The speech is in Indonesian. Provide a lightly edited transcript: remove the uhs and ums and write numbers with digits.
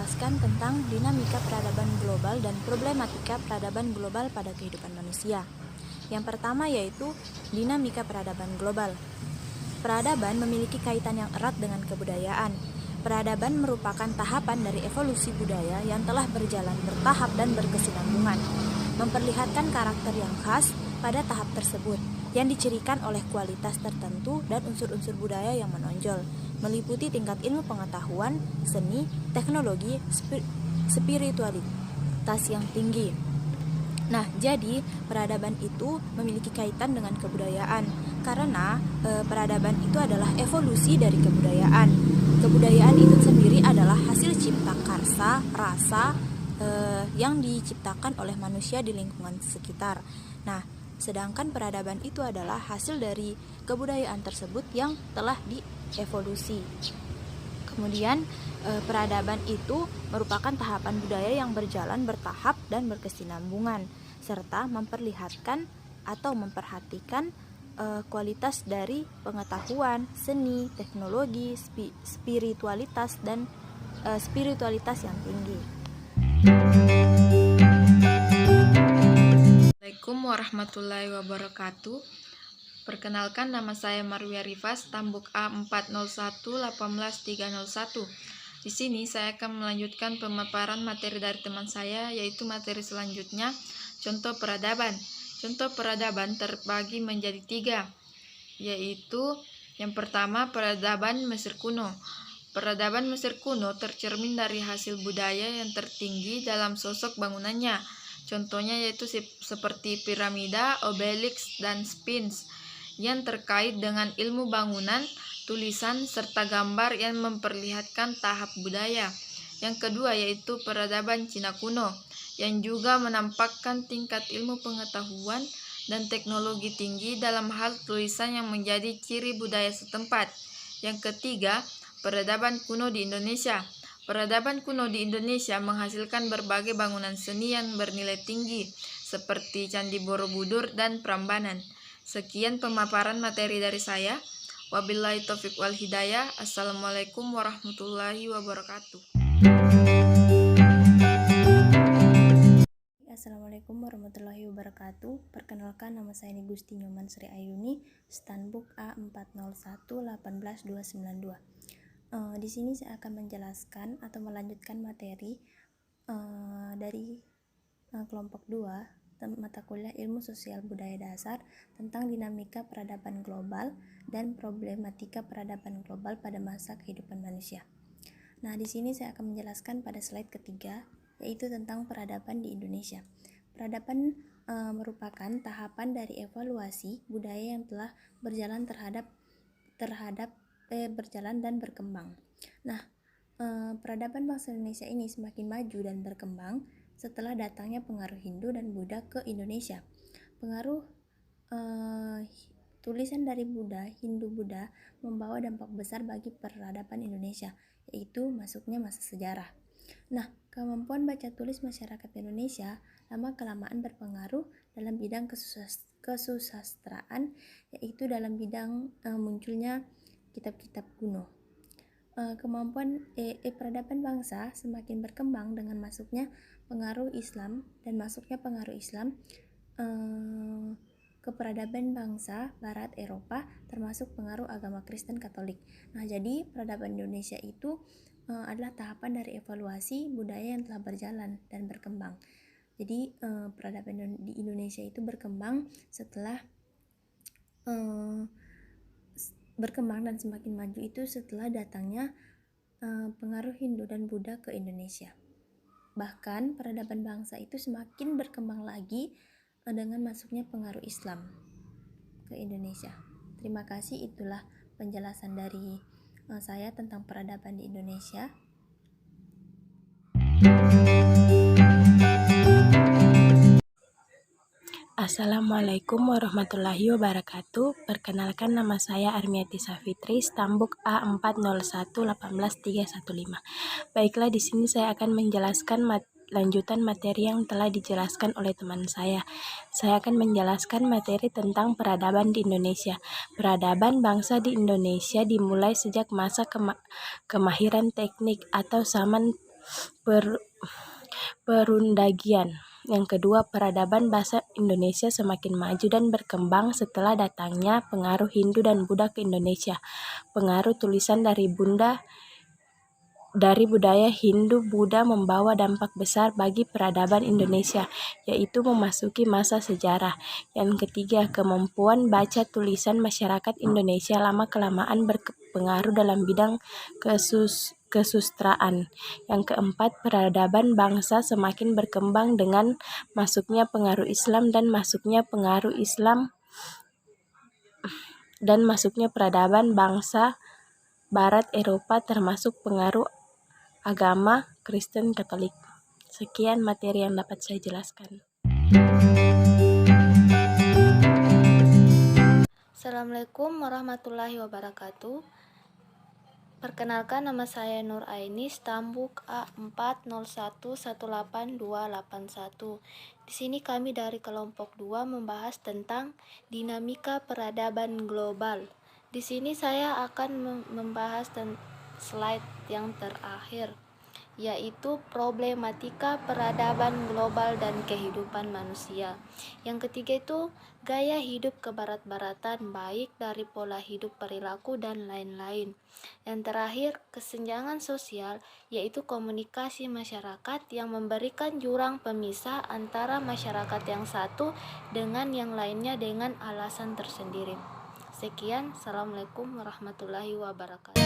menjelaskan tentang dinamika peradaban global dan problematika peradaban global pada kehidupan manusia. Yang pertama yaitu dinamika peradaban global. Peradaban memiliki kaitan yang erat dengan kebudayaan. Peradaban merupakan tahapan dari evolusi budaya yang telah berjalan bertahap dan berkesinambungan, memperlihatkan karakter yang khas pada tahap tersebut, yang dicirikan oleh kualitas tertentu dan unsur-unsur budaya yang menonjol, meliputi tingkat ilmu pengetahuan, seni, teknologi, spiritualitas yang tinggi. Nah, jadi peradaban itu memiliki kaitan dengan kebudayaan karena peradaban itu adalah evolusi dari kebudayaan. Kebudayaan itu sendiri adalah hasil cipta karsa, rasa yang diciptakan oleh manusia di lingkungan sekitar. Nah, sedangkan peradaban itu adalah hasil dari kebudayaan tersebut yang telah dievolusi. Kemudian peradaban itu merupakan tahapan budaya yang berjalan bertahap dan berkesinambungan, serta memperlihatkan atau memperhatikan kualitas dari pengetahuan, seni, teknologi, spiritualitas dan spiritualitas yang tinggi. Assalamualaikum warahmatullahi wabarakatuh. Perkenalkan, nama saya Marwia Rifas, Tambuk A401-18301. Di sini saya akan melanjutkan pemaparan materi dari teman saya, yaitu materi selanjutnya, contoh peradaban. Contoh peradaban terbagi menjadi 3, yaitu yang pertama peradaban Mesir kuno. Peradaban Mesir kuno tercermin dari hasil budaya yang tertinggi dalam sosok bangunannya. Contohnya yaitu seperti piramida, obelisk, dan sphinx yang terkait dengan ilmu bangunan, tulisan, serta gambar yang memperlihatkan tahap budaya. Yang kedua yaitu peradaban Cina kuno, yang juga menampakkan tingkat ilmu pengetahuan dan teknologi tinggi dalam hal tulisan yang menjadi ciri budaya setempat. Yang ketiga, peradaban kuno di Indonesia. Peradaban kuno di Indonesia menghasilkan berbagai bangunan seni yang bernilai tinggi, seperti Candi Borobudur dan Prambanan. Sekian pemaparan materi dari saya. Wabillahi taufiq wal hidayah. Assalamualaikum warahmatullahi wabarakatuh. Assalamualaikum warahmatullahi wabarakatuh. Perkenalkan, nama saya Gusti Nyoman Sri Ayuni, Stanbook A401-18292. Di sini saya akan menjelaskan atau melanjutkan materi dari kelompok 2 mata kuliah Ilmu Sosial Budaya Dasar tentang dinamika peradaban global dan problematika peradaban global pada masa kehidupan manusia. Nah, di sini saya akan menjelaskan pada slide ketiga, yaitu tentang peradaban di Indonesia. Peradaban merupakan tahapan dari evaluasi budaya yang telah berjalan berjalan dan berkembang. Nah, peradaban bangsa Indonesia ini semakin maju dan berkembang setelah datangnya pengaruh Hindu dan Buddha ke Indonesia. Pengaruh tulisan dari Hindu-Buddha membawa dampak besar bagi peradaban Indonesia, yaitu masuknya masa sejarah. Nah, kemampuan baca tulis masyarakat Indonesia lama-kelamaan berpengaruh dalam bidang kesusastraan, yaitu dalam bidang munculnya kitab-kitab kuno. Kemampuan peradaban bangsa semakin berkembang dengan masuknya pengaruh Islam ke peradaban bangsa Barat Eropa, termasuk pengaruh agama Kristen Katolik. Nah, jadi peradaban Indonesia itu adalah tahapan dari evaluasi budaya yang telah berjalan dan berkembang. Jadi peradaban di Indonesia itu berkembang setelah berkembang dan semakin maju itu setelah datangnya pengaruh Hindu dan Buddha ke Indonesia. Bahkan peradaban bangsa itu semakin berkembang lagi dengan masuknya pengaruh Islam ke Indonesia. Terima kasih, itulah penjelasan dari saya tentang peradaban di Indonesia. Assalamualaikum warahmatullahi wabarakatuh. Perkenalkan, nama saya Armiati Safitri, Stambuk A401-18315. Baiklah, di sini saya akan menjelaskan lanjutan materi yang telah dijelaskan oleh teman saya. Saya akan menjelaskan materi tentang peradaban di Indonesia. Peradaban bangsa di Indonesia dimulai sejak masa kemahiran teknik atau zaman Per- Perundagian. Yang kedua, peradaban bahasa Indonesia semakin maju dan berkembang setelah datangnya pengaruh Hindu dan Buddha ke Indonesia. Pengaruh tulisan dari budaya Hindu-Buddha membawa dampak besar bagi peradaban Indonesia, yaitu memasuki masa sejarah. Yang ketiga, kemampuan baca tulisan masyarakat Indonesia lama-kelamaan berpengaruh dalam bidang kesusastraan. Yang keempat, peradaban bangsa semakin berkembang dengan masuknya pengaruh Islam dan masuknya peradaban bangsa Barat Eropa termasuk pengaruh agama Kristen Katolik. Sekian materi yang dapat saya jelaskan. Assalamualaikum warahmatullahi wabarakatuh. Perkenalkan, nama saya Nur Aini, stambuk A40118281. Di sini kami dari kelompok 2 membahas tentang dinamika peradaban global. Di sini saya akan membahas slide yang terakhir, yaitu problematika peradaban global dan kehidupan manusia. Yang ketiga itu gaya hidup kebarat-baratan, baik dari pola hidup, perilaku, dan lain-lain. Yang terakhir, kesenjangan sosial, yaitu komunikasi masyarakat yang memberikan jurang pemisah antara masyarakat yang satu dengan yang lainnya dengan alasan tersendiri. Sekian, Assalamualaikum warahmatullahi wabarakatuh.